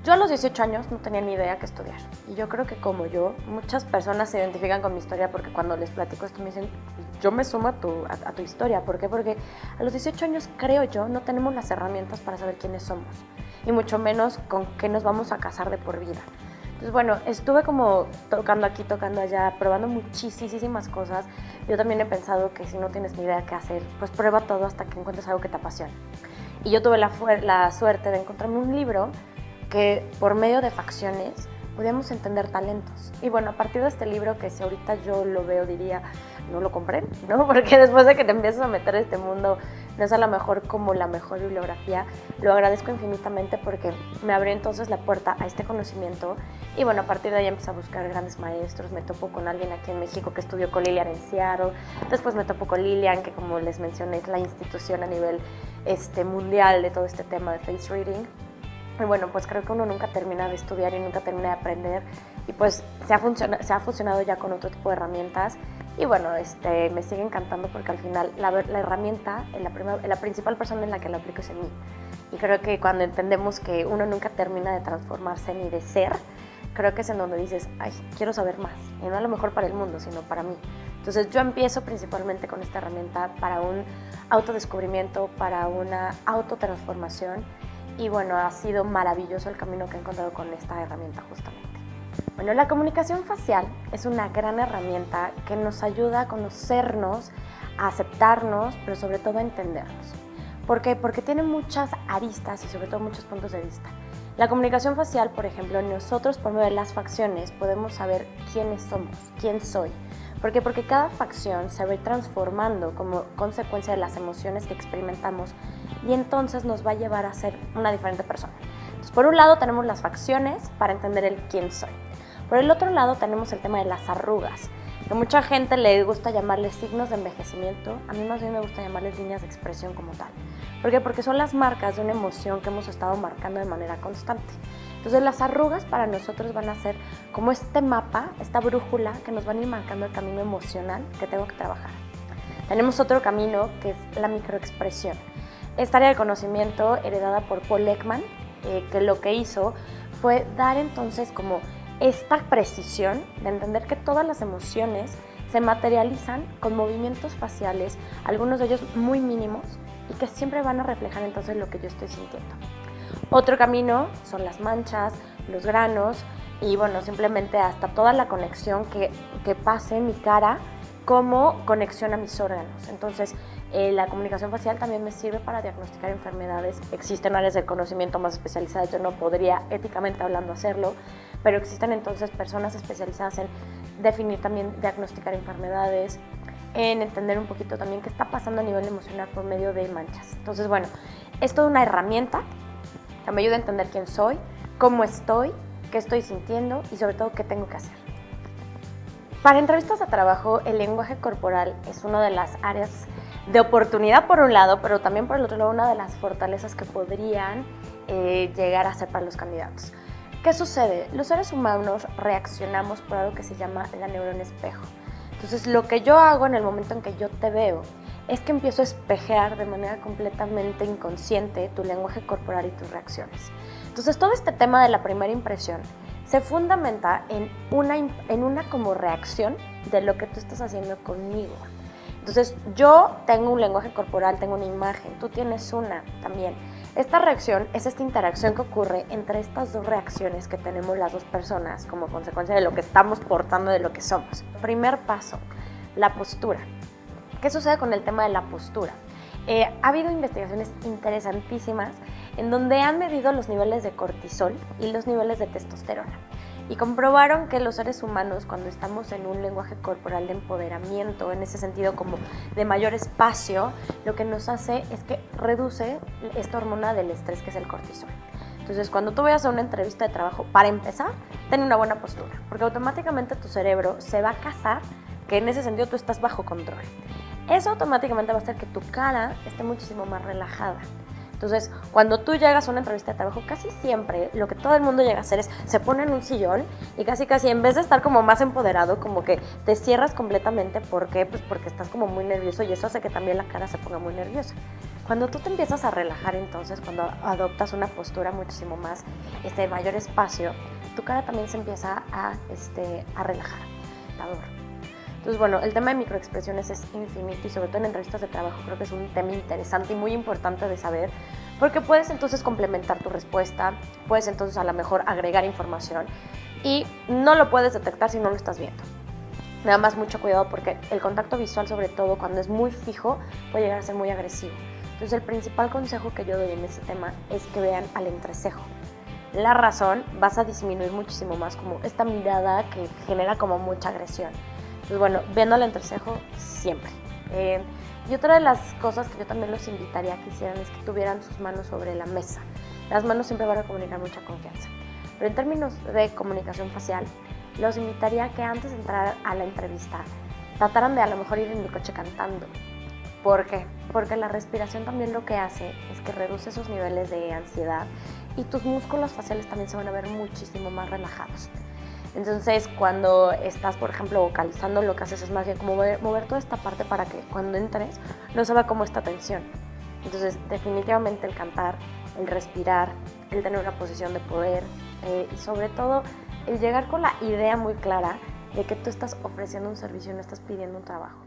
Yo a los 18 años no tenía ni idea qué estudiar. Y yo creo que como yo, muchas personas se identifican con mi historia porque cuando les platico esto me dicen, yo me sumo a tu historia. ¿Por qué? Porque a los 18 años, creo yo, no tenemos las herramientas para saber quiénes somos. Y mucho menos con qué nos vamos a casar de por vida. Entonces, bueno, estuve como tocando aquí, tocando allá, probando muchísimas cosas. Yo también he pensado que si no tienes ni idea qué hacer, pues prueba todo hasta que encuentres algo que te apasione. Y yo tuve la suerte de encontrarme un libro que por medio de facciones podíamos entender talentos. Y bueno, a partir de este libro, que si ahorita yo lo veo diría, no lo compré, ¿no? Porque después de que te empiezas a meter en este mundo, no es a lo mejor como la mejor bibliografía, lo agradezco infinitamente porque me abrió entonces la puerta a este conocimiento. Y bueno, a partir de ahí empecé a buscar grandes maestros, me topo con alguien aquí en México que estudió con Lilian en Seattle, después me topo con Lilian, que como les mencioné es la institución a nivel mundial de todo este tema de face reading. Y bueno, pues creo que uno nunca termina de estudiar y nunca termina de aprender, y pues se ha fusionado ya con otro tipo de herramientas. Y bueno, me sigue encantando porque al final la herramienta, la principal persona en la que la aplico es en mí. Y creo que cuando entendemos que uno nunca termina de transformarse ni de ser, creo que es en donde dices, ay, quiero saber más. Y no a lo mejor para el mundo, sino para mí. Entonces yo empiezo principalmente con esta herramienta para un autodescubrimiento, para una autotransformación. Y bueno, ha sido maravilloso el camino que he encontrado con esta herramienta justamente. Bueno, la comunicación facial es una gran herramienta que nos ayuda a conocernos, a aceptarnos, pero sobre todo a entendernos. ¿Por qué? Porque tiene muchas aristas y sobre todo muchos puntos de vista. La comunicación facial, por ejemplo, nosotros por medio de las facciones podemos saber quiénes somos, quién soy. ¿Por qué? Porque cada facción se va a ir transformando como consecuencia de las emociones que experimentamos y entonces nos va a llevar a ser una diferente persona. Entonces, por un lado tenemos las facciones para entender el quién soy. Por el otro lado tenemos el tema de las arrugas, que mucha gente le gusta llamarles signos de envejecimiento. A mí más bien me gusta llamarles líneas de expresión como tal. ¿Por qué? Porque son las marcas de una emoción que hemos estado marcando de manera constante. Entonces las arrugas para nosotros van a ser como este mapa, esta brújula que nos van a ir marcando el camino emocional que tengo que trabajar. Tenemos otro camino que es la microexpresión. Esta área de conocimiento heredada por Paul Ekman, que lo que hizo fue dar entonces como esta precisión de entender que todas las emociones se materializan con movimientos faciales, algunos de ellos muy mínimos, y que siempre van a reflejar entonces lo que yo estoy sintiendo. Otro camino son las manchas, los granos y bueno, simplemente hasta toda la conexión que pase en mi cara como conexión a mis órganos. Entonces, la comunicación facial también me sirve para diagnosticar enfermedades. Existen áreas de conocimiento más especializadas, yo no podría éticamente hablando hacerlo, pero existen entonces personas especializadas en definir también, diagnosticar enfermedades, en entender un poquito también qué está pasando a nivel emocional por medio de manchas. Entonces, bueno, es toda una herramienta que me ayuda a entender quién soy, cómo estoy, qué estoy sintiendo y sobre todo qué tengo que hacer. Para entrevistas de trabajo, el lenguaje corporal es una de las áreas de oportunidad por un lado, pero también por el otro lado una de las fortalezas que podrían llegar a ser para los candidatos. ¿Qué sucede? Los seres humanos reaccionamos por algo que se llama la neurona espejo. Entonces, lo que yo hago en el momento en que yo te veo es que empiezo a espejear de manera completamente inconsciente tu lenguaje corporal y tus reacciones. Entonces, todo este tema de la primera impresión se fundamenta en una como reacción de lo que tú estás haciendo conmigo. Entonces, yo tengo un lenguaje corporal, tengo una imagen, tú tienes una también. Esta reacción es esta interacción que ocurre entre estas dos reacciones que tenemos las dos personas como consecuencia de lo que estamos portando, de lo que somos. Primer paso, la postura. ¿Qué sucede con el tema de la postura? Ha habido investigaciones interesantísimas en donde han medido los niveles de cortisol y los niveles de testosterona y comprobaron que los seres humanos, cuando estamos en un lenguaje corporal de empoderamiento, en ese sentido como de mayor espacio, lo que nos hace es que reduce esta hormona del estrés que es el cortisol. Entonces, cuando tú vayas a una entrevista de trabajo, para empezar, ten una buena postura, porque automáticamente tu cerebro se va a casar que en ese sentido tú estás bajo control. Eso automáticamente va a hacer que tu cara esté muchísimo más relajada. Entonces, cuando tú llegas a una entrevista de trabajo, casi siempre lo que todo el mundo llega a hacer es se pone en un sillón y casi en vez de estar como más empoderado, como que te cierras completamente. ¿Por qué? Pues porque estás como muy nervioso y eso hace que también la cara se ponga muy nerviosa. Cuando tú te empiezas a relajar, entonces, cuando adoptas una postura muchísimo más, de mayor espacio, tu cara también se empieza a relajar. Entonces, bueno, el tema de microexpresiones es infinito y sobre todo en entrevistas de trabajo creo que es un tema interesante y muy importante de saber, porque puedes entonces complementar tu respuesta, puedes entonces a lo mejor agregar información y no lo puedes detectar si no lo estás viendo. Nada más mucho cuidado porque el contacto visual, sobre todo cuando es muy fijo, puede llegar a ser muy agresivo. Entonces el principal consejo que yo doy en este tema es que vean al entrecejo. La razón, vas a disminuir muchísimo más como esta mirada que genera como mucha agresión. Entonces bueno, viendo al entrecejo siempre. Y otra de las cosas que yo también los invitaría a que hicieran es que tuvieran sus manos sobre la mesa. Las manos siempre van a comunicar mucha confianza. Pero en términos de comunicación facial, los invitaría a que antes de entrar a la entrevista trataran de a lo mejor ir en el coche cantando. ¿Por qué? Porque la respiración también lo que hace es que reduce esos niveles de ansiedad y tus músculos faciales también se van a ver muchísimo más relajados. Entonces, cuando estás, por ejemplo, vocalizando, lo que haces es más bien como mover toda esta parte para que cuando entres no se vea como esta tensión. Entonces, definitivamente el cantar, el respirar, el tener una posición de poder y sobre todo el llegar con la idea muy clara de que tú estás ofreciendo un servicio y no estás pidiendo un trabajo.